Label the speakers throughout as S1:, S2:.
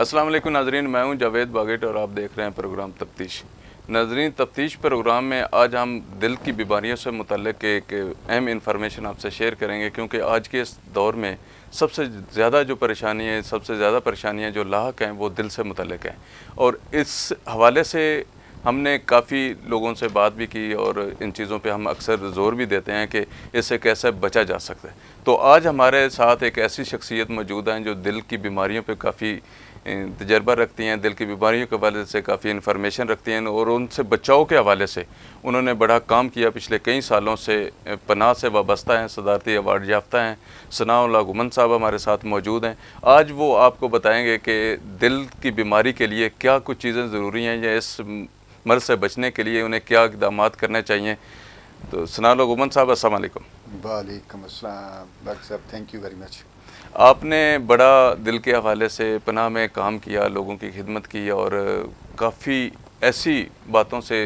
S1: अस्सलाम वालेकुम नाजरीन, मैं हूं जावेद बागेट और आप देख रहे हैं प्रोग्राम तफ्तीश। नाजरीन, तफ्तीश प्रोग्राम में आज हम दिल की बीमारियों से मुतल्लिक़ एक अहम इंफॉर्मेशन आपसे शेयर करेंगे, क्योंकि आज के इस दौर में सबसे ज़्यादा जो परेशानी है, सबसे ज़्यादा परेशानियाँ जो लाहक हैं वो दिल से मुतल्लिक़ हैं। और इस हवाले से हमने काफ़ी लोगों से बात भी की और इन चीज़ों पे हम अक्सर ज़ोर भी देते हैं कि इससे कैसे बचा जा सकता है। तो आज हमारे साथ एक ऐसी शख्सियत मौजूद हैं जो दिल की बीमारियों पे काफ़ी तजर्बा रखती हैं, दिल की बीमारियों के हवाले से काफ़ी इन्फॉर्मेशन रखती हैं और उनसे बचाव के हवाले से उन्होंने बड़ा काम किया। पिछले कई सालों से पनाह से वाबस्ता हैं, सदारती अवार्ड याफ्ता हैं। सनाउल्लाह गुमन साहब हमारे साथ मौजूद हैं। आज वो आपको बताएंगे कि दिल की बीमारी के लिए क्या कुछ चीज़ें ज़रूरी हैं या इस मर्ज़ से बचने के लिए उन्हें क्या इक़दाम करने चाहिए। तो सनाउल्लाह गुमन साहब, अस्सलाम वालेकुम।
S2: वालेकुम अस्सलाम डॉक्टर साहब, थैंक यू वेरी मच।
S1: आपने बड़ा दिल के हवाले से पनाह में काम किया, लोगों की खिदमत की और काफ़ी ऐसी बातों से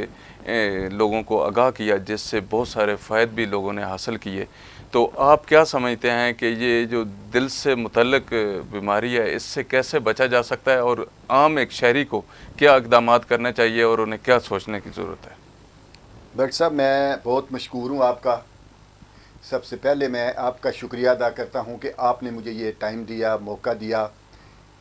S1: लोगों को आगाह किया जिससे बहुत सारे फ़ायदे भी लोगों ने हासिल किए। तो आप क्या समझते हैं कि ये जो दिल से मुतल्लिक़ बीमारी है, इससे कैसे बचा जा सकता है और आम एक शहरी को क्या इक़दाम करने चाहिए और उन्हें क्या सोचने की ज़रूरत है?
S2: डॉक्टर साहब, मैं बहुत मशकूर हूँ आपका। सबसे पहले मैं आपका शुक्रिया अदा करता हूँ कि आपने मुझे ये टाइम दिया, मौका दिया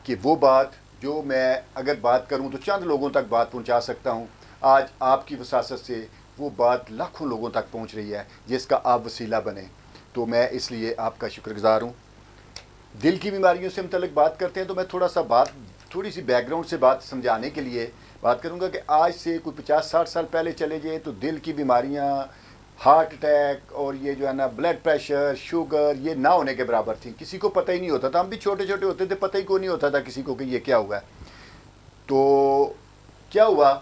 S2: कि वो बात जो मैं अगर बात करूँ तो चंद लोगों तक बात पहुँचा सकता हूँ, आज आपकी वसासत से वो बात लाखों लोगों तक पहुँच रही है जिसका आप वसीला बने। तो मैं इसलिए आपका शुक्रगुज़ार हूँ। दिल की बीमारियों से मुतल्लिक़ बात करते हैं तो मैं थोड़ी सी बैकग्राउंड से बात समझाने के लिए बात करूँगा कि आज से कोई 50-60 साल पहले चले जाए तो दिल की बीमारियाँ, हार्ट अटैक और ये जो है ना ब्लड प्रेशर, शुगर, ये ना होने के बराबर थी। किसी को पता ही नहीं होता था। हम भी छोटे छोटे होते थे, पता ही को नहीं होता था किसी को कि ये क्या हुआ है। तो क्या हुआ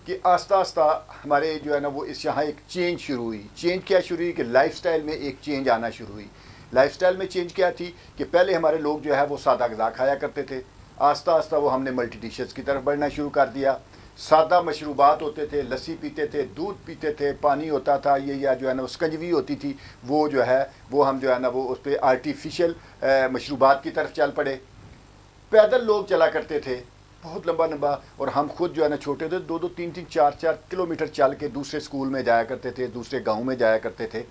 S2: कि आस्ता आस्ता हमारे जो है ना वो इस यहाँ एक चेंज शुरू हुई। चेंज क्या शुरू हुई कि लाइफस्टाइल में एक चेंज आना शुरू हुई। लाइफस्टाइल में चेंज क्या थी कि पहले हमारे लोग जो है वो सादा ग़िज़ा खाया करते थे। आस्ता आस्ता वो हमने मल्टी डिशेज़ की तरफ बढ़ना शुरू कर दिया। सादा मशरूबात होते थे, लस्सी पीते थे, दूध पीते थे, पानी होता था ये, या जो है ना स्कंजवी होती थी, वो जो है वो हम जो है ना वो उस पर आर्टिफिशियल मशरूबात की तरफ चल पड़े। पैदल लोग चला करते थे बहुत लंबा लंबा, और हम खुद जो है ना छोटे थे, 2-2, 3-3, 4-4 किलोमीटर चल के दूसरे स्कूल में जाया करते थे, दूसरे गाँव में जाया करते थे।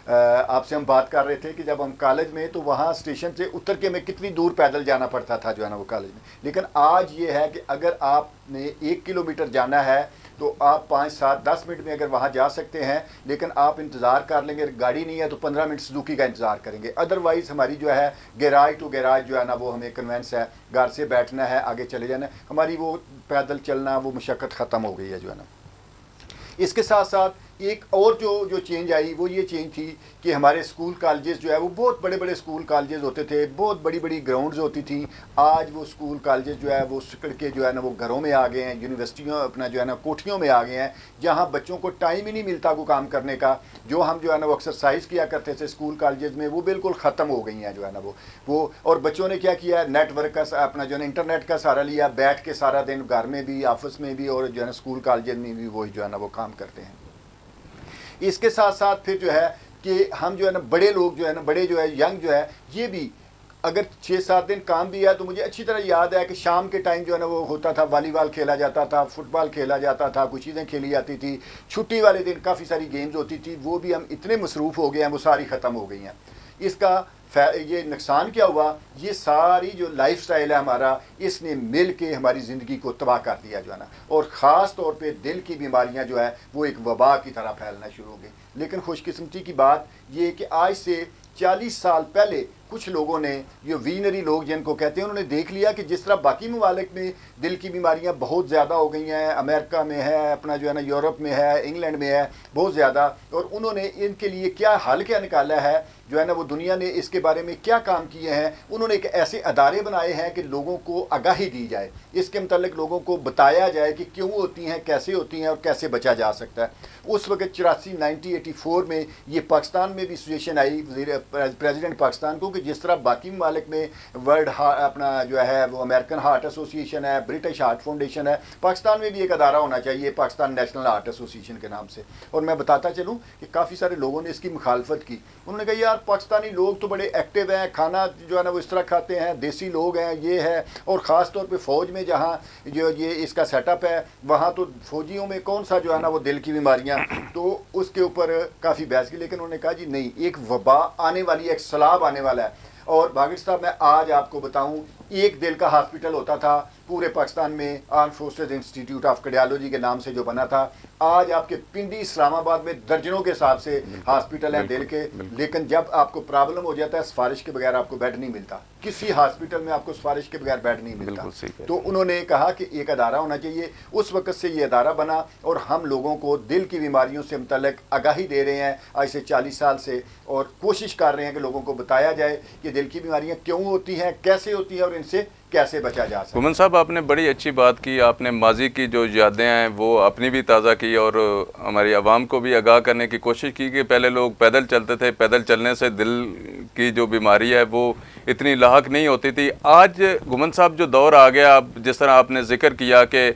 S2: आपसे हम बात कर रहे थे कि जब हम कॉलेज में तो वहाँ स्टेशन से उतर के हमें कितनी दूर पैदल जाना पड़ता था जो है ना वो कॉलेज में। लेकिन आज ये है कि अगर आपने 1 किलोमीटर जाना है तो आप 5-7-10 मिनट में अगर वहाँ जा सकते हैं, लेकिन आप इंतज़ार कर लेंगे। गाड़ी नहीं है तो 15 मिनट सुजुकी का इंतज़ार करेंगे। अदरवाइज़ हमारी जो है गैराज टू गैराज जो है ना वो हमें कन्वेंस है, घर से बैठना है, आगे चले जाना है, हमारी वो पैदल चलना वो मशक्क़त ख़त्म हो गई है जो है ना। इसके साथ साथ एक और जो चेंज आई वो ये चेंज थी कि हमारे स्कूल कॉलेजेस जो है वो बहुत बड़े बड़े स्कूल कॉलेजेस होते थे, बहुत बड़ी बड़ी ग्राउंड्स होती थी। आज वो स्कूल कॉलेजेस जो है वो सिकड़ के जो है ना वो घरों में आ गए हैं, यूनिवर्सिटियों अपना जो है ना कोठियों में आ गए हैं, जहाँ बच्चों को टाइम ही नहीं मिलता को काम करने का। जो हम जो है ना वो एक्सरसाइज किया करते थे स्कूल कॉलेजेस में वो बिल्कुल ख़त्म हो गई हैं जो है ना वो और बच्चों ने क्या किया, नेटवर्क का अपना जो है ना इंटरनेट का सहारा लिया, बैठ के सारा दिन घर में भी, ऑफिस में भी और जो है ना स्कूल कॉलेज में भी वही जो है ना वो काम करते हैं। इसके साथ साथ फिर जो है कि हम जो है ना बड़े लोग जो है ना, बड़े जो है यंग जो है, ये भी अगर 6-7 दिन काम भी है तो मुझे अच्छी तरह याद है कि शाम के टाइम जो है ना वो होता था, वॉलीबॉल खेला जाता था, फुटबॉल खेला जाता था, कुछ चीज़ें खेली जाती थी। छुट्टी वाले दिन काफ़ी सारी गेम्स होती थी, वो भी हम इतने मसरूफ़ हो गए हैं वो सारी ख़त्म हो गई हैं। इसका ये नुकसान क्या हुआ, ये सारी जो लाइफस्टाइल है हमारा, इसने मिल के हमारी ज़िंदगी को तबाह कर दिया जो है ना। और ख़ास तौर पे दिल की बीमारियां जो है वो एक वबा की तरह फैलना शुरू हो गई। लेकिन खुशकिस्मती की बात ये कि आज से 40 साल पहले कुछ लोगों ने, ये वीनरी लोग जिनको कहते हैं, उन्होंने देख लिया कि जिस तरह बाकी ममालिक में दिल की बीमारियां बहुत ज़्यादा हो गई हैं, अमेरिका में है, अपना जो है ना यूरोप में है, इंग्लैंड में है बहुत ज़्यादा, और उन्होंने इनके लिए क्या हल क्या निकाला है जो है ना वो दुनिया ने इसके बारे में क्या काम किए हैं। उन्होंने एक ऐसे अदारे बनाए हैं कि लोगों को आगाही दी जाए, इसके मतलब लोगों को बताया जाए कि क्यों होती हैं, कैसे होती हैं और कैसे बचा जा सकता है। उस वक्त 84, 1984 में ये पाकिस्तान में भी सिचुएशन आई प्रेसिडेंट पाकिस्तान को کہ جس طرح باقی ممالک میں ورلڈ اپنا جو ہے وہ امریکن ہارٹ ایسوسیشن ہے, برٹش ہارٹ فاؤنڈیشن ہے, پاکستان میں بھی ایک ادارہ ہونا چاہیے پاکستان نیشنل ہارٹ ایسوسیشن کے نام سے. اور میں بتاتا چلوں کہ کافی سارے لوگوں نے اس کی مخالفت کی. انہوں نے کہا یار پاکستانی لوگ تو بڑے ایکٹیو ہیں, کھانا جو ہے نا وہ اس طرح کھاتے ہیں, دیسی لوگ ہیں, یہ ہے. اور خاص طور پہ فوج میں جہاں جو یہ اس کا سیٹ اپ ہے وہاں تو فوجیوں میں کون سا جو ہے نا وہ دل کی بیماریاں, تو اس کے اوپر کافی بحث کی. لیکن انہوں نے کہا جی نہیں, ایک وبا آنے والی, ایک سیلاب آنے والا ہے. اور باقر صاحب میں آج آپ کو بتاؤں, ایک دل کا ہاسپٹل ہوتا تھا پورے پاکستان میں, arm forces institute of cardiology کے نام سے جو بنا تھا. آج آپ کے پنڈی اسلام آباد میں درجنوں کے حساب سے ہاسپٹل ہیں دل کے. لیکن جب آپ کو پرابلم ہو جاتا ہے سفارش کے بغیر آپ کو بیڈ نہیں ملتا, کسی ہاسپٹل میں آپ کو سفارش کے بغیر بیڈ نہیں ملتا. تو انہوں نے کہا کہ ایک ادارہ ہونا چاہیے. اس وقت سے یہ ادارہ بنا اور ہم لوگوں کو دل کی بیماریوں سے متعلق آگاہی دے رہے ہیں آج سے 40 سال سے, اور کوشش کر رہے ہیں کہ لوگوں کو بتایا جائے کہ دل کی بیماریاں کیوں ہوتی ہیں, کیسے ہوتی ہیں اور ان سے کیسے بچا جا سکتا ہے.
S1: گھومن صاحب آپ نے بڑی اچھی بات کی, آپ نے ماضی کی جو یادیں ہیں وہ اپنی بھی تازہ کی اور ہماری عوام کو بھی آگاہ کرنے کی کوشش کی کہ پہلے لوگ پیدل چلتے تھے, پیدل چلنے سے دل کی جو بیماری ہے وہ اتنی لاحق نہیں ہوتی تھی. آج گھومن صاحب جو دور آ گیا, جس طرح آپ نے ذکر کیا کہ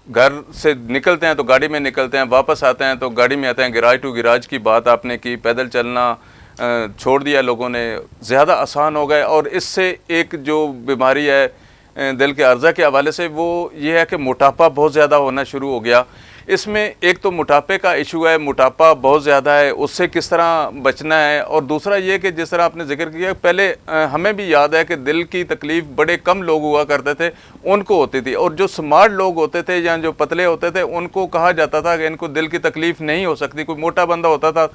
S1: گھر سے نکلتے ہیں تو گاڑی میں نکلتے ہیں, واپس آتے ہیں تو گاڑی میں آتے ہیں, گراج ٹو گراج کی بات آپ نے کی, پیدل چلنا چھوڑ دیا لوگوں نے, زیادہ آسان ہو گئے. اور اس سے ایک جو بیماری ہے دل کے عرضہ کے حوالے سے وہ یہ ہے کہ موٹاپا بہت زیادہ ہونا شروع ہو گیا. اس میں ایک تو موٹاپے کا ایشو ہے, موٹاپا بہت زیادہ ہے, اس سے کس طرح بچنا ہے. اور دوسرا یہ کہ جس طرح آپ نے ذکر کیا, پہلے ہمیں بھی یاد ہے کہ دل کی تکلیف بڑے کم لوگ ہوا کرتے تھے, ان کو ہوتی تھی. اور جو سمارٹ لوگ ہوتے تھے یا جو پتلے ہوتے تھے ان کو کہا جاتا تھا کہ ان کو دل کی تکلیف نہیں ہو سکتی, کوئی موٹا بندہ ہوتا تھا.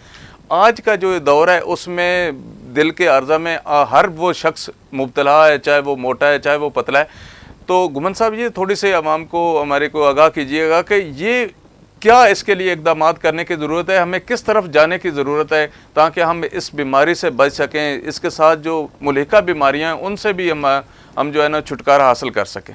S1: آج کا جو دور ہے اس میں دل کے عرضہ میں ہر وہ شخص مبتلا ہے, چاہے وہ موٹا ہے چاہے وہ پتلا ہے. تو گھومن صاحب یہ تھوڑی سی عوام کو, ہمارے کو آگاہ کیجئے گا کہ یہ کیا اس کے لیے اقدامات کرنے کی ضرورت ہے, ہمیں کس طرف جانے کی ضرورت ہے تاکہ ہم اس بیماری سے بچ سکیں, اس کے ساتھ جو ملحقہ بیماریاں ہیں ان سے بھی ہم جو ہے نا چھٹکارا حاصل کر سکیں.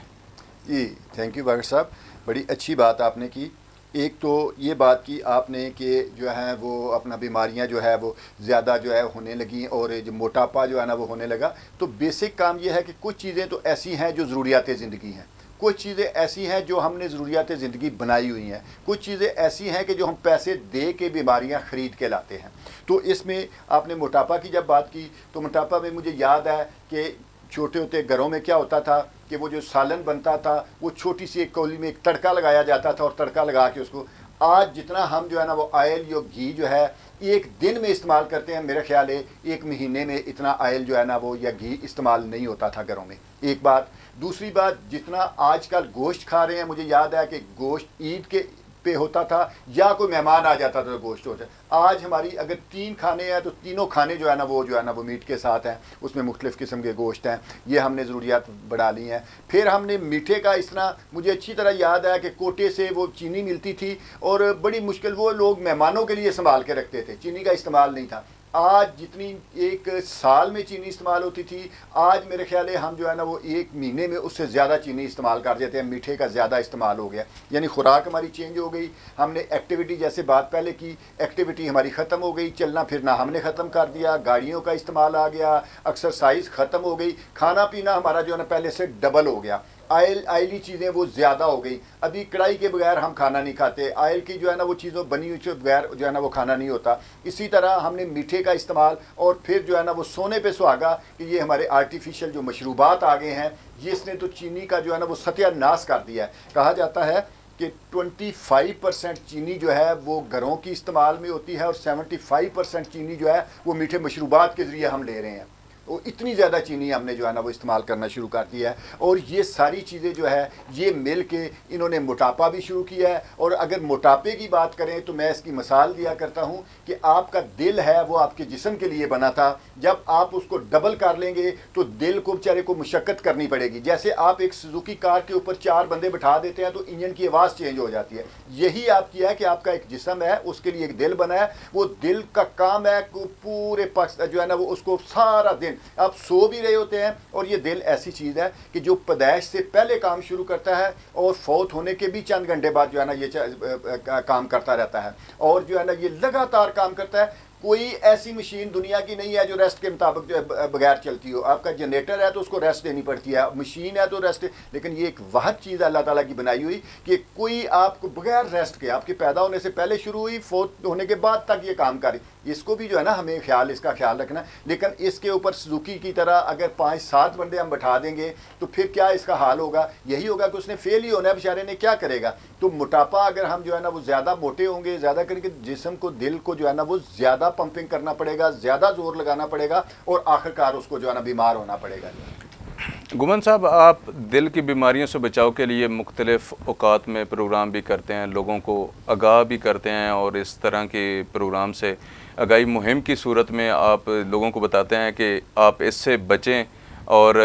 S2: جی تھینک یو باقر صاحب, بڑی اچھی بات آپ نے کی. ایک تو یہ بات کی آپ نے کہ جو ہے وہ اپنا بیماریاں جو ہے وہ زیادہ جو ہے ہونے لگیں اور جو موٹاپا جو ہے نا وہ ہونے لگا. تو بیسک کام یہ ہے کہ کچھ چیزیں تو ایسی ہیں جو ضروریات زندگی ہیں, کچھ چیزیں ایسی ہیں جو ہم نے ضروریات زندگی بنائی ہوئی ہیں, کچھ چیزیں ایسی ہیں کہ جو ہم پیسے دے کے بیماریاں خرید کے لاتے ہیں. تو اس میں آپ نے موٹاپا کی جب بات کی تو موٹاپا میں مجھے یاد ہے کہ چھوٹے ہوتے گھروں میں کیا ہوتا تھا کہ وہ جو سالن بنتا تھا وہ چھوٹی سی ایک کولی میں ایک تڑکا لگایا جاتا تھا, اور تڑکا لگا کے اس کو, آج جتنا ہم جو ہے نا وہ آئل یا گھی جو ہے ایک دن میں استعمال کرتے ہیں, میرا خیال ہے ایک مہینے میں اتنا آئل جو ہے نا وہ یا گھی استعمال نہیں ہوتا تھا گھروں میں. ایک بات. دوسری بات, جتنا آج کل گوشت کھا رہے ہیں, مجھے یاد ہے کہ گوشت عید کے پہ ہوتا تھا یا کوئی مہمان آ جاتا تھا تو گوشت ہوتا ہے. آج ہماری اگر 3 کھانے ہیں تو تینوں کھانے جو ہے نا وہ میٹ کے ساتھ ہیں, اس میں مختلف قسم کے گوشت ہیں. یہ ہم نے ضروریات بڑھا لی ہیں. پھر ہم نے میٹھے کا اس طرح, مجھے اچھی طرح یاد ہے کہ کوٹے سے وہ چینی ملتی تھی اور بڑی مشکل, وہ لوگ مہمانوں کے لیے سنبھال کے رکھتے تھے, چینی کا استعمال نہیں تھا. آج جتنی ایک سال میں چینی استعمال ہوتی تھی, آج میرے خیال ہے ہم جو ہے نا وہ ایک مہینے میں اس سے زیادہ چینی استعمال کر دیتے ہیں. میٹھے کا زیادہ استعمال ہو گیا, یعنی خوراک ہماری چینج ہو گئی. ہم نے ایکٹیویٹی, جیسے بات پہلے کی, ایکٹیویٹی ہماری ختم ہو گئی, چلنا پھرنا ہم نے ختم کر دیا, گاڑیوں کا استعمال آ گیا, ایکسرسائز ختم ہو گئی, کھانا پینا ہمارا جو ہے نا پہلے سے ڈبل ہو گیا, آئلی چیزیں وہ زیادہ ہو گئی. ابھی کڑھائی کے بغیر ہم کھانا نہیں کھاتے, آئل کی جو ہے نا وہ چیزوں بنی ہوئی کے بغیر جو ہے نا وہ کھانا نہیں ہوتا. اسی طرح ہم نے میٹھے کا استعمال, اور پھر جو ہے نا وہ سونے پہ سہاگا کہ یہ ہمارے آرٹیفیشل جو مشروبات آ گئے ہیں, یہ اس نے تو چینی کا جو ہے نا وہ ستیہ ناش کر دیا ہے. کہا جاتا ہے کہ 25% چینی جو ہے وہ گھروں کی استعمال میں ہوتی ہے اور 75% چینی جو ہے وہ میٹھے مشروبات کے ذریعے ہم لے رہے ہیں. وہ اتنی زیادہ چینی ہم نے جو ہے نا وہ استعمال کرنا شروع کر دیا ہے. اور یہ ساری چیزیں جو ہے یہ مل کے انہوں نے موٹاپا بھی شروع کیا ہے. اور اگر موٹاپے کی بات کریں تو میں اس کی مثال دیا کرتا ہوں کہ آپ کا دل ہے وہ آپ کے جسم کے لیے بنا تھا, جب آپ اس کو ڈبل کر لیں گے تو دل کو بیچارے کو مشقت کرنی پڑے گی. جیسے آپ ایک سوزوکی کار کے اوپر 4 بندے بٹھا دیتے ہیں تو انجن کی آواز چینج ہو جاتی ہے. یہی آپ کیا ہے کہ آپ کا ایک جسم ہے, اس کے لیے ایک دل بنا ہے, وہ دل کا کام ہے پورے جو ہے نا وہ اس کو سارا دن آپ سو بھی رہے ہوتے ہیں. اور یہ دل ایسی چیز ہے کہ جو پیدائش سے پہلے کام شروع کرتا ہے اور فوت ہونے کے بھی چند گھنٹے بعد جو ہے نا یہ کام کرتا رہتا ہے, اور جو ہے نا یہ لگاتار کام کرتا ہے. کوئی ایسی مشین دنیا کی نہیں ہے جو ریسٹ کے مطابق جو ہے بغیر چلتی ہو. آپ کا جنریٹر ہے تو اس کو ریسٹ دینی پڑتی ہے, مشین ہے تو ریسٹ, لیکن یہ ایک واحد چیز اللہ تعالیٰ کی بنائی ہوئی کہ کوئی آپ کو بغیر ریسٹ کے, آپ کے پیدا ہونے سے پہلے شروع ہوئی, فوت ہونے کے بعد تک یہ کام کری. اس کو بھی جو ہے نا ہمیں اس کا خیال رکھنا ہے. لیکن اس کے اوپر سزوکی کی طرح اگر 5-7 بندے ہم بٹھا دیں گے تو پھر کیا اس کا حال ہوگا؟ یہی ہوگا کہ اس نے فیل ہی ہونا ہے, بیچارے نے کیا کرے گا. تو موٹاپا اگر ہم جو ہے نا وہ زیادہ موٹے ہوں گے, زیادہ کریں گے, جسم کو, دل کو جو ہے نا وہ زیادہ پمپنگ کرنا پڑے گا, زیادہ زور لگانا پڑے گا, اور آخرکار اس کو جو ہے نا بیمار ہونا پڑے گا.
S1: گمان صاحب, آپ دل کی بیماریوں سے بچاؤ کے لیے مختلف اوقات میں پروگرام بھی کرتے ہیں, لوگوں کو آگاہ بھی کرتے ہیں, اور اس طرح کے پروگرام سے آگاہی مہم کی صورت میں آپ لوگوں کو بتاتے ہیں کہ آپ اس سے بچیں اور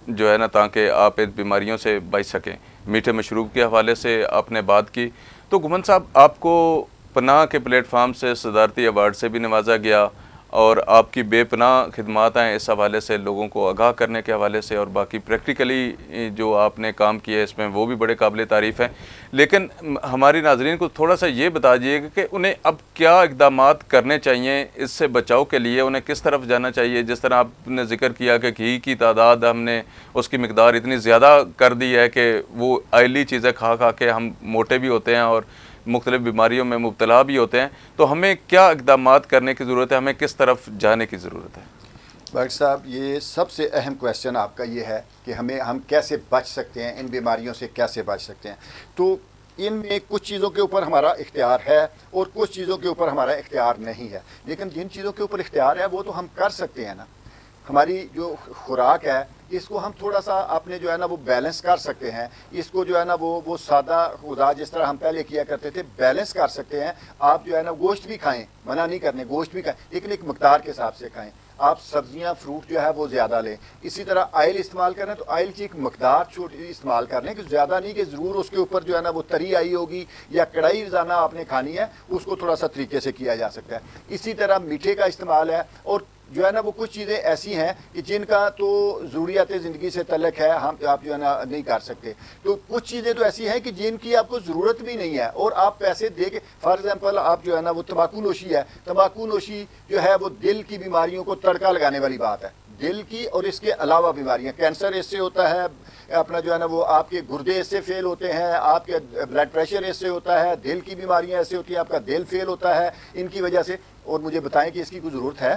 S1: جو ہے نا تاکہ آپ ان بیماریوں سے بچ سکیں. میٹھے مشروب کے حوالے سے آپ نے بات کی, تو گمان صاحب آپ کو پناہ کے پلیٹ فارم سے صدارتی ایوارڈ سے بھی نوازا گیا, اور آپ کی بے پناہ خدمات ہیں اس حوالے سے, لوگوں کو آگاہ کرنے کے حوالے سے, اور باقی پریکٹیکلی جو آپ نے کام کیا ہے اس میں وہ بھی بڑے قابل تعریف ہیں. لیکن ہماری ناظرین کو تھوڑا سا یہ بتا دیجیے کہ انہیں اب کیا اقدامات کرنے چاہیے اس سے بچاؤ کے لیے, انہیں کس طرف جانا چاہیے. جس طرح آپ نے ذکر کیا کہ گھی کی تعداد ہم نے اس کی مقدار اتنی زیادہ کر دی ہے کہ وہ آئلی چیزیں کھا کھا کے ہم موٹے بھی ہوتے ہیں اور مختلف بیماریوں میں مبتلا بھی ہوتے ہیں. تو ہمیں کیا اقدامات کرنے کی ضرورت ہے, ہمیں کس طرف جانے کی ضرورت ہے؟
S2: بھائی صاحب, یہ سب سے اہم کویشچن آپ کا یہ ہے کہ ہم کیسے بچ سکتے ہیں, ان بیماریوں سے کیسے بچ سکتے ہیں. تو ان میں کچھ چیزوں کے اوپر ہمارا اختیار ہے اور کچھ چیزوں کے اوپر ہمارا اختیار نہیں ہے. لیکن جن چیزوں کے اوپر اختیار ہے وہ تو ہم کر سکتے ہیں نا. ہماری جو خوراک ہے اس کو ہم تھوڑا سا اپنے جو ہے نا وہ بیلنس کر سکتے ہیں. اس کو جو ہے نا وہ سادہ غذا جس طرح ہم پہلے کیا کرتے تھے بیلنس کر سکتے ہیں. آپ جو ہے نا گوشت بھی کھائیں, منع نہیں کرنے, گوشت بھی کھائیں, لیکن ایک مقدار کے حساب سے کھائیں. آپ سبزیاں, فروٹ جو ہے وہ زیادہ لیں. اسی طرح آئل استعمال کریں تو آئل کی ایک مقدار چھوٹی استعمال کر لیں, کہ زیادہ نہیں کہ ضرور اس کے اوپر جو ہے نا وہ تری آئی ہوگی یا کڑھائی روزانہ آپ نے کھانی ہے, اس کو تھوڑا سا طریقے سے کیا جا سکتا ہے. اسی طرح میٹھے کا استعمال ہے, اور جو ہے نا وہ کچھ چیزیں ایسی ہیں کہ جن کا تو ضروریات زندگی سے تعلق ہے, آپ جو ہے نا نہیں کر سکتے. تو کچھ چیزیں تو ایسی ہیں کہ جن کی آپ کو ضرورت بھی نہیں ہے اور آپ پیسے دے کے, فار ایگزامپل آپ جو ہے نا وہ تمباکو نوشی ہے. تمباکو نوشی جو ہے وہ دل کی بیماریوں کو تڑکا لگانے والی بات ہے, دل کی اور اس کے علاوہ بیماریاں. کینسر اس سے ہوتا ہے, اپنا جو ہے نا وہ آپ کے گردے اس سے فیل ہوتے ہیں, آپ کے بلڈ پریشر اس سے ہوتا ہے, دل کی بیماریاں ایسے ہوتی ہیں, آپ کا دل فیل ہوتا ہے ان کی وجہ سے. اور مجھے بتائیں کہ اس کی کوئی ضرورت ہے؟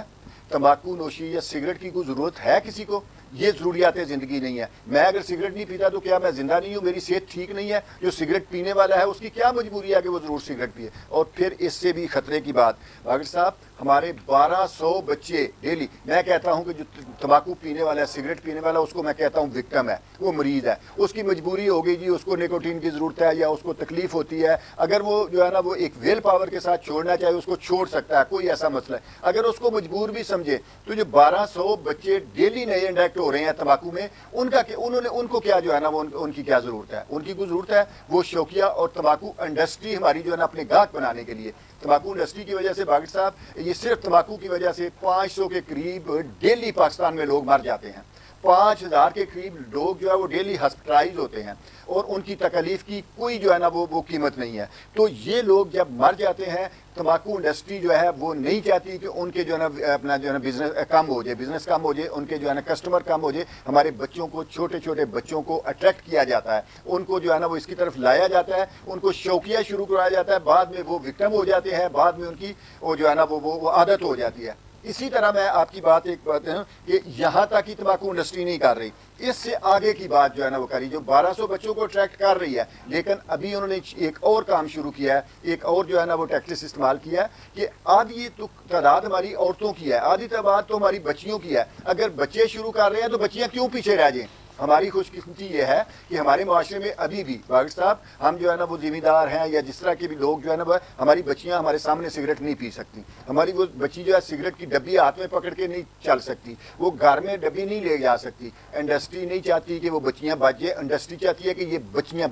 S2: تمباکو نوشی یا سگریٹ کی کوئی ضرورت ہے کسی کو؟ یہ ضروریات زندگی نہیں ہے. میں اگر سگریٹ نہیں پیتا تو کیا میں زندہ نہیں ہوں؟ میری صحت ٹھیک نہیں ہے؟ جو سگریٹ پینے والا ہے اس کی کیا مجبوری ہے کہ وہ ضرور سگریٹ پیے؟ اور پھر اس سے بھی خطرے کی بات, باقر صاحب, ہمارے 1200 بچے ڈیلی, میں کہتا ہوں کہ جو تمباکو پینے والا ہے, سگریٹ پینے والا, اس کو میں کہتا ہوں وکٹم ہے, وہ مریض ہے. اس کی مجبوری ہوگی جی, اس کو نیکوٹین کی ضرورت ہے یا اس کو تکلیف ہوتی ہے. اگر وہ جو ہے نا وہ ایک ویل پاور کے ساتھ چھوڑنا چاہے اس کو چھوڑ سکتا ہے, کوئی ایسا مسئلہ ہے. اگر اس کو مجبور بھی سمجھے تو جو 1200 بچے ڈیلی نئے انڈکٹ ہو رہے ہیں تمباکو میں, ان کو کیا جو ہے نا ان کی کیا ضرورت ہے؟ ان کی کوئی ضرورت ہے؟ وہ شوقیہ اور تمباکو انڈسٹری ہماری جو ہے نا اپنے گاہک بنانے کے لیے, تمباکو انڈسٹری کی وجہ سے باقر صاحب, یہ صرف تمباکو کی وجہ سے 500 کے قریب ڈیلی پاکستان میں لوگ مر جاتے ہیں. 5000 کے قریب لوگ جو ہے وہ ڈیلی ہاسپٹلائز ہوتے ہیں, اور ان کی تکلیف کی کوئی جو ہے نا وہ قیمت نہیں ہے. تو یہ لوگ جب مر جاتے ہیں, تمباکو انڈسٹری جو ہے وہ نہیں چاہتی کہ ان کے جو ہے نا اپنا جو ہے نا بزنس کم ہو جائے, ان کے جو ہے نا کسٹمر کم ہو جائے. ہمارے بچوں کو, چھوٹے چھوٹے بچوں کو اٹریکٹ کیا جاتا ہے, ان کو جو ہے نا وہ اس کی طرف لایا جاتا ہے, ان کو شوقیہ شروع کرایا جاتا ہے, بعد میں وہ وکٹم ہو جاتے ہیں, بعد میں ان کی وہ جو ہے نا وہ عادت ہو جاتی ہے. اسی طرح میں آپ کی بات ایک بات ہے کہ یہاں تک ہی تمباکو انڈسٹری نہیں کر رہی, اس سے آگے کی بات جو ہے نا وہ کری, جو 1200 بچوں کو اٹریکٹ کر رہی ہے. لیکن ابھی انہوں نے ایک اور کام شروع کیا ہے, ایک اور جو ہے نا وہ ٹیکٹس استعمال کیا ہے کہ آدھی تو تعداد ہماری عورتوں کی ہے, آدھی تعداد تو ہماری بچیوں کی ہے. اگر بچے شروع کر رہے ہیں تو بچیاں کیوں پیچھے رہ جائیں؟ ہماری خوش قسمتی یہ ہے کہ ہمارے معاشرے میں ابھی بھی باقر صاحب ہم جو ہے نا وہ ذمہ دار ہیں, یا جس طرح کے بھی لوگ جو ہے نا وہ, ہماری بچیاں ہمارے سامنے سگریٹ نہیں پی سکتی. ہماری وہ بچی جو ہے سگریٹ کی ڈبی ہاتھ میں پکڑ کے نہیں چل سکتی, وہ گھر میں ڈبی نہیں لے جا سکتی. انڈسٹری نہیں چاہتی کہ وہ بچیاں بچ جائیں, انڈسٹری چاہتی ہے کہ یہ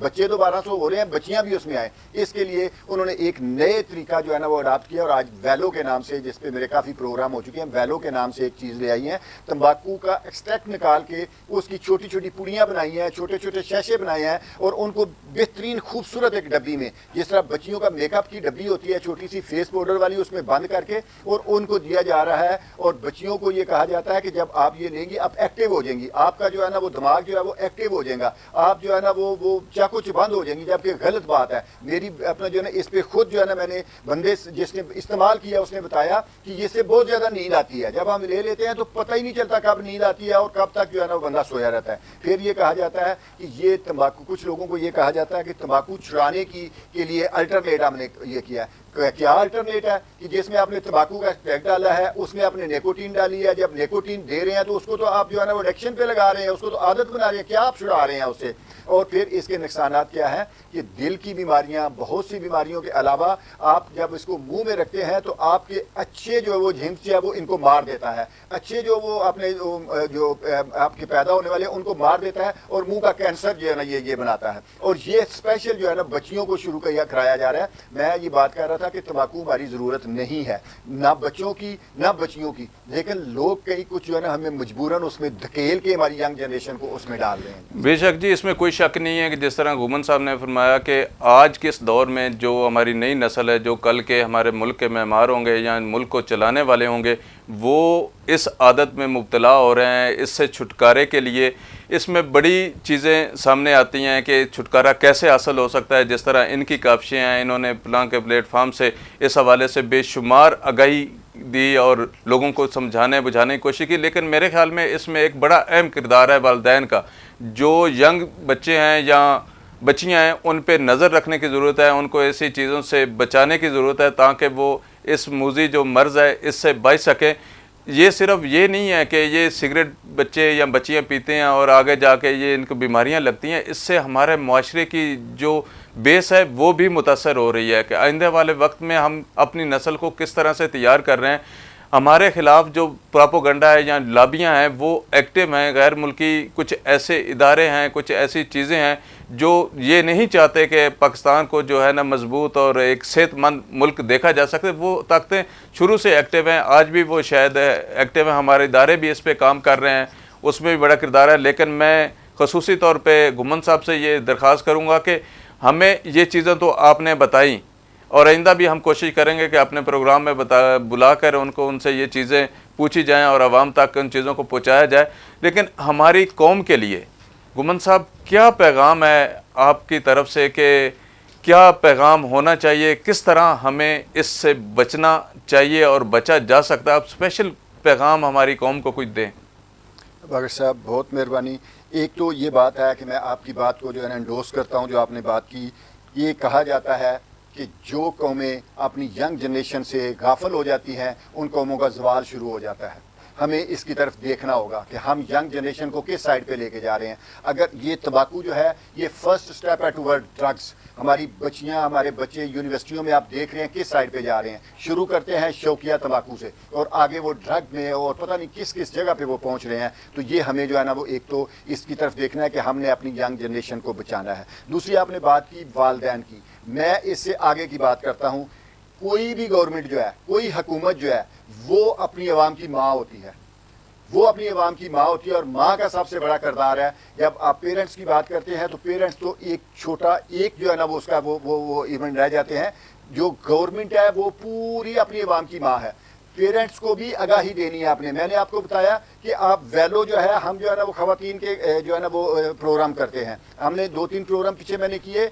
S2: بچے تو 1200 ہو رہے ہیں, بچیاں بھی اس میں آئیں. اس کے لیے انہوں نے ایک نئے طریقہ جو ہے نا وہ اڈاپٹ کیا, اور آج ویلو کے نام سے, جس پہ میرے کافی پروگرام ہو چکے ہیں, ویلو کے نام سے ایک چیز لے آئی ہیں. تمباکو کا ایکسٹریکٹ نکال کے اس کی چھوٹی छोटी पुड़ियाँ बनाई हैं, छोटे छोटे शैशे बनाए हैं और उनको बेहतरीन खूबसूरत एक डब्बी में, जिस तरह बच्चियों का मेकअप की डब्बी होती है छोटी सी फेस पाउडर वाली, उसमें बंद करके और उनको दिया जा रहा है। और बच्चियों को ये कहा जाता है कि जब आप ये लेंगी आप एक्टिव हो जाएंगी, आपका जो है ना वो दिमाग जो है वो एक्टिव हो जाएगा, आप जो है ना वो चाकू चबंद हो जाएंगी, जबकि गलत बात है। मेरी अपना जो है ना इस पे खुद जो है ना मैंने बंदे जिसने इस्तेमाल किया उसने बताया कि इससे बहुत ज़्यादा नींद आती है, जब हम ले लेते हैं तो पता ही नहीं चलता कब नींद आती है और कब तक जो है ना वो बंदा सोया रहता है। फिर ये कहा जाता है कि ये तंबाकू, कुछ लोगों को ये कहा जाता है कि तंबाकू छुड़ाने के लिए अल्टरनेट हमने ये किया है। क्या अल्टरनेट है कि जिसमें आपने तंबाकू का पैक डाला है, उसमें आपने निकोटीन डाली है, जब निकोटीन दे रहे हैं तो उसको तो आप जो है ना वो एडिक्शन पे लगा रहे हैं, उसको तो आदत बना रहे हैं, क्या आप छुड़ा रहे हैं उससे। और फिर इसके नुकसानात क्या है कि दिल की बीमारियां, बहुत सी बीमारियों के अलावा आप जब इसको मुंह में रखते हैं तो आपके अच्छे जो वो जिन्स है वो इनको मार देता है, अच्छे जो वो अपने जो आपके पैदा होने वाले उनको मार देता है और मुंह का कैंसर जो है ना ये बनाता है। और ये स्पेशल जो है ना बच्चियों को शुरू कराया जा रहा है। मैं ये बात कर रहा था कि तंबाकू हमारी ज़रूरत नहीं है, ना बच्चों की ना बच्चियों की, लेकिन लोग कई कुछ जो है ना हमें मजबूरन उसमें धकेल के हमारी यंग जनरेशन को उसमें डाल रहे हैं।
S1: बेशक जी, इसमें कोई शक नहीं है कि जिस तरह घुमन साहब ने फरमाया कि आज के इस दौर में जो हमारी नई नस्ल है, जो कल के हमारे मुल्क के मेहमान होंगे या मुल्क को चलाने वाले होंगे, वो इस आदत में मुब्तला हो रहे हैं। इससे छुटकारे के लिए इसमें बड़ी चीज़ें सामने आती हैं कि छुटकारा कैसे हासिल हो सकता है। जिस तरह इनकी काविशें हैं, इन्होंने प्लान के प्लेटफार्म से इस हवाले से बेशुमार आगाही दी और लोगों को समझाने बुझाने की कोशिश की, लेकिन मेरे ख्याल में इसमें एक बड़ा अहम किरदार है वालिदैन का। जो यंग बच्चे हैं या बच्चियां हैं उन पे नज़र रखने की ज़रूरत है, उनको ऐसी चीज़ों से बचाने की ज़रूरत है ताकि वो इस मूजी जो मर्ज़ है इससे बच सकें। ये सिर्फ ये नहीं है कि ये सिगरेट बच्चे या बच्चियां पीते हैं और आगे जाके ये इनको बीमारियां लगती हैं, इससे हमारे मुआशरे की जो बेस है वो भी मुतासर हो रही है कि आइंदे वाले वक्त में हम अपनी नस्ल को किस तरह से तैयार कर रहे हैं। हमारे ख़िलाफ़ जो प्रोपोगंडा है या लाबियाँ हैं वो एक्टिव हैं। गैर मुल्की कुछ ऐसे इदारे हैं, कुछ ऐसी चीज़ें हैं जो ये नहीं चाहते कि पाकिस्तान को जो है ना मजबूत और एक सेहतमंद मुल्क देखा जा सके। वो ताकतें शुरू से एक्टिव हैं, आज भी वो शायद एक्टिव हैं, हमारे इदारे भी इस पर काम कर रहे हैं, उसमें भी बड़ा किरदार है। लेकिन मैं ख़ुसूसी तौर पे घुमन साहब से ये दरख्वास्त करूँगा कि हमें ये चीज़ें तो आपने बताई और आइंदा भी हम कोशिश करेंगे कि अपने प्रोग्राम में बुला कर उनसे ये चीज़ें पूछी जाएं और आवाम तक उन चीज़ों को पहुंचाया जाए। लेकिन हमारी कौम के लिए घुमन साहब क्या पैगाम है आपकी तरफ से कि क्या पैगाम होना चाहिए, किस तरह हमें इससे बचना चाहिए और बचा जा सकता है? आप स्पेशल पैगाम हमारी कौम को कुछ दें।
S2: बागर साहब बहुत मेहरबानी। एक तो ये बात है कि मैं आपकी बात को जो है ना एंडोर्स करता हूँ, जो आपने बात की। ये कहा जाता है कि जो कौमें अपनी यंग जनरेशन से गाफिल हो जाती हैं उन कौमों का ज़वाल शुरू हो जाता है। हमें इसकी तरफ देखना होगा कि हम यंग जनरेशन को किस साइड पे लेके जा रहे हैं। अगर ये तंबाकू जो है ये फर्स्ट स्टेप है टुवर्ड ड्रग्स। हमारी बच्चियां, हमारे बच्चे यूनिवर्सिटियों में आप देख रहे हैं किस साइड पे जा रहे हैं। शुरू करते हैं शौकिया तंबाकू से और आगे वो ड्रग में और पता नहीं किस किस जगह पे वो पहुंच रहे हैं। तो ये हमें जो है ना वो एक तो इसकी तरफ देखना है कि हमने अपनी यंग जनरेशन को बचाना है। दूसरी आपने बात की वालिदैन की, मैं इससे आगे की बात करता हूँ। कोई भी गवर्नमेंट जो है, कोई हुकूमत जो है वो अपनी आवाम की माँ होती है, वो अपनी आवाम की माँ होती है और माँ का सबसे बड़ा किरदार है। जब आप पेरेंट्स की बात करते हैं तो पेरेंट्स तो एक छोटा एक जो है ना वो उसका वो इवेंट रह जाते हैं। जो गवर्नमेंट है वो पूरी अपनी आवाम की माँ है। पेरेंट्स को भी आगाही देनी है आपने। मैंने आपको बताया कि आप वैलो जो है, हम जो है ना वो ख़वातीन के जो है ना वो प्रोग्राम करते हैं। हमने 2-3 प्रोग्राम पीछे मैंने किए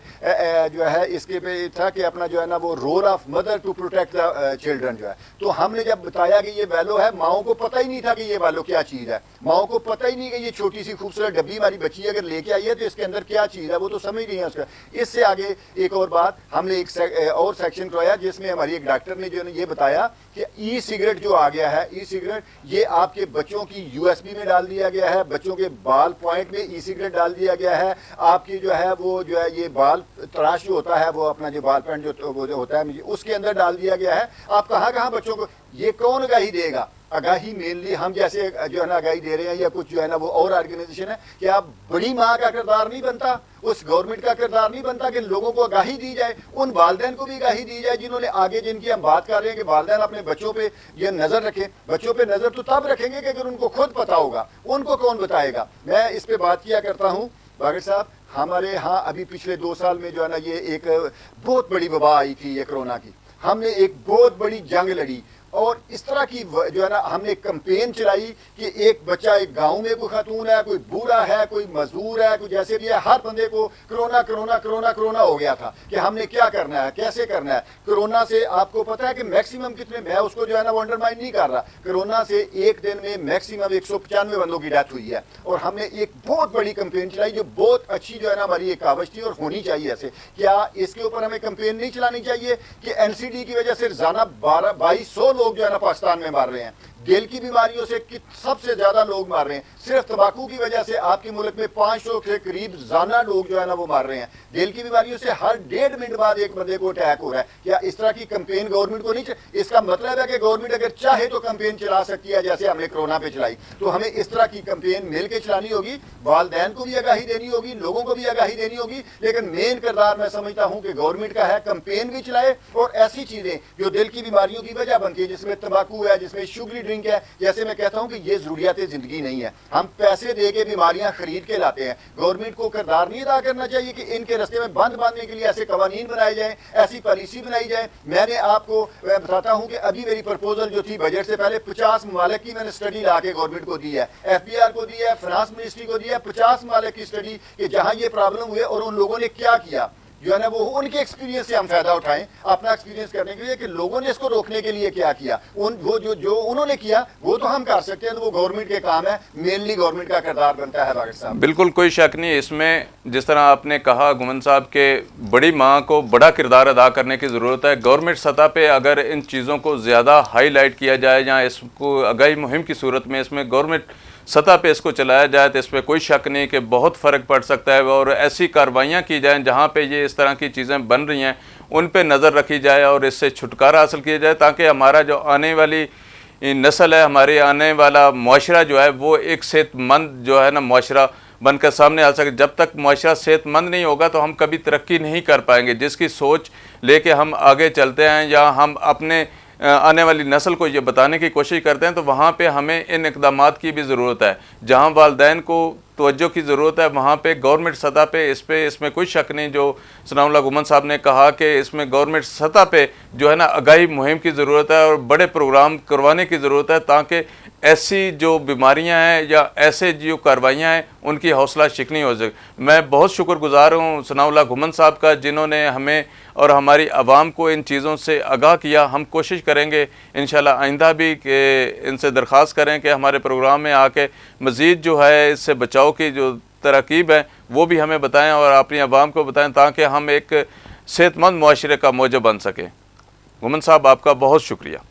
S2: जो है इसके पे था कि अपना जो है ना वो role of mother to protect the children जो है। तो हमने जब बताया कि ये वैलो है, माओं को पता ही नहीं था कि ये वैलो क्या चीज़ है। माओं को पता ही नहीं कि ये छोटी सी खूबसूरत डब्बी हमारी बच्ची अगर लेके आई है तो इसके अंदर क्या चीज़ है, वो तो समझ नहीं है उसका। इससे आगे एक और बात, हमने एक और सेक्शन करवाया जिसमें हमारी एक डॉक्टर ने जो है ये बताया कि ई सिगरेट जो आ गया है, ई सिगरेट ये आपके बच्चों की यूएसबी में डाल दिया गया है, बच्चों के बाल पॉइंट में ई सिगरेट डाल दिया गया है। आपकी जो है वो जो है ये बाल तराश जो होता है वो अपना जो बाल पॉइंट जो होता है उसके अंदर डाल दिया गया है। आप कहाँ कहाँ बच्चों को, ये कौन आगाही देगा? आगाही मेनली हम जैसे जो है ना आगाही दे रहे हैं या कुछ जो है ना वो और ऑर्गेनाइजेशन है कि आप बड़ी माँ का किरदार नहीं बनता, उस गवर्नमेंट का किरदार नहीं बनता कि लोगों को आगाही दी जाए, उन वालिदैन को भी आगाही दी जाए जिन्होंने आगे, जिनकी हम बात कर रहे हैं कि वालिदैन अपने बच्चों पे ये नज़र रखें। बच्चों पे नज़र तो तब रखेंगे कि अगर उनको खुद पता होगा, उनको कौन बताएगा। मैं इस पे बात किया करता हूँ बागर साहब, हमारे यहाँ अभी पिछले 2 साल में जो है ना ये एक बहुत बड़ी वबा आई थी ये कोरोना की, हमने एक बहुत बड़ी जंग लड़ी और इस तरह की जो है ना हमने कैंपेन चलाई कि एक बच्चा, एक गांव में कोई खातून है, कोई बूढ़ा है, कोई मजदूर है, कोई जैसे भी है, हर बंदे को कोरोना कोरोना कोरोना कोरोना हो गया था कि हमने क्या करना है, कैसे करना है। कोरोना से आपको पता है कि मैक्सिमम कितने, मैं उसको जो है ना वो अंडरमाइन नहीं कर रहा, कोरोना से एक दिन में मैक्सिमम 195 बंदों की डेथ हुई है और हमने एक बहुत बड़ी कैंपेन चलाई जो बहुत अच्छी जो है ना हमारी एक कावज थी और होनी चाहिए ऐसे। क्या इसके ऊपर हमें कैंपेन नहीं चलानी चाहिए कि एनसीडी की वजह से रोजाना 2200 लोग जो है ना पाकिस्तान में मार रहे हैं, दिल की बीमारियों से सबसे ज्यादा लोग मार रहे हैं, सिर्फ तंबाकू की वजह से आपके मुल्क में 500 के करीब जाना लोग जो है ना वो मार रहे हैं, दिल की बीमारियों से हर 1.5 मिनट बाद एक बंदे को अटैक हो रहा है। क्या इस तरह की कैंपेन गवर्नमेंट को नहीं इसका मतलब है कि गवर्नमेंट अगर चाहे तो कैंपेन चला सकती है जैसे हमने कोरोना पे चलाई, तो हमें इस तरह की कैंपेन मिल के चलानी होगी, वालिदैन को भी आगाही देनी होगी, लोगों को भी आगाही देनी होगी, लेकिन मेन किरदार मैं समझता हूँ कि गवर्नमेंट का है, कैंपेन भी चलाए और ऐसी चीजें जो दिल की बीमारियों की वजह बनती है, जिसमें तंबाकू है, जिसमें शुगरी ड्रिंक है, जैसे मैं कहता हूं कि ये जरूरियात जिंदगी नहीं है, हम पैसे दे के बीमारियां खरीद के लाते हैं। गवर्नमेंट को किरदार नहीं अदा करना चाहिए कि इनके रास्ते में बंद बांधने के लिए ऐसे कवानीन बनाए जाए, ऐसी पॉलिसी बनाई जाए। मैंने आपको बताता हूं कि अभी मेरी प्रपोजल जो थी बजट से पहले 50 ममालिक की मैंने स्टडी ला के गवर्नमेंट को दी है, FBR को दी है, फाइनेंस मिनिस्ट्री को दी है, 50 ममालिक की स्टडी कि जहां ये प्रॉब्लम हुए और उन लोगों ने क्या किया, जो है ना वो उनके एक्सपीरियंस से हम फायदा उठाएं अपना एक्सपीरियंस करने के लिए कि लोगों ने इसको रोकने के लिए क्या किया, वो जो उन्होंने किया वो तो हम कर सकते हैं, तो वो गवर्नमेंट के काम है, मेनली गवर्नमेंट का किरदार बनता है बागर साहब।
S1: बिल्कुल कोई शक नहीं इसमें, जिस तरह आपने कहा गुमन साहब के बड़ी माँ को बड़ा किरदार अदा करने की ज़रूरत है। गवर्नमेंट सतह पे अगर इन चीज़ों को ज़्यादा हाईलाइट किया जाए या इसको आगाही मुहिम की सूरत में इसमें गवर्नमेंट सतह पे इसको चलाया जाए तो इस पर कोई शक नहीं कि बहुत फ़र्क पड़ सकता है और ऐसी कार्रवाइयाँ की जाएँ जहाँ पे ये इस तरह की चीज़ें बन रही हैं उन पे नज़र रखी जाए और इससे छुटकारा हासिल किया जाए, ताकि हमारा जो आने वाली नस्ल है, हमारे आने वाला मुआशरा जो है वो एक सेहतमंद जो है ना मुआशरा बनकर सामने आ सके। जब तक मुआशरा सेहतमंद नहीं होगा तो हम कभी तरक्की नहीं कर पाएंगे। जिसकी सोच लेके हम आगे चलते हैं या हम अपने आने वाली नस्ल को ये बताने की कोशिश करते हैं, तो वहाँ पे हमें इन इक़दामात की भी ज़रूरत है। जहाँ वालिदैन को तवज्जो की ज़रूरत है वहाँ पे गवर्नमेंट सतह पे इसमें कोई शक नहीं, जो सनाउल्लाह गुमन साहब ने कहा कि इसमें गवर्नमेंट सतह पे जो है ना आगाही मुहिम की ज़रूरत है और बड़े प्रोग्राम करवाने की ज़रूरत है, ताकि ऐसी जो बीमारियां हैं या ऐसे जो कार्रवाइयाँ हैं उनकी हौसला शिकनी हो सके। मैं बहुत शुक्रगुजार हूँ सनाउल्लाह गुमन साहब का, जिन्होंने हमें और हमारी आवाम को इन चीज़ों से आगाह किया। हम कोशिश करेंगे इंशाल्लाह आइंदा भी कि इनसे दरख्वास्त करें कि हमारे प्रोग्राम में आके मज़ीद जो है इससे बचाव की जो तरकीब है वो भी हमें बताएं और अपनी आवाम को बताएं, ताकि हम एक सेहतमंद मुआशरे का मौजब बन सकें। गुमन साहब आपका बहुत शुक्रिया।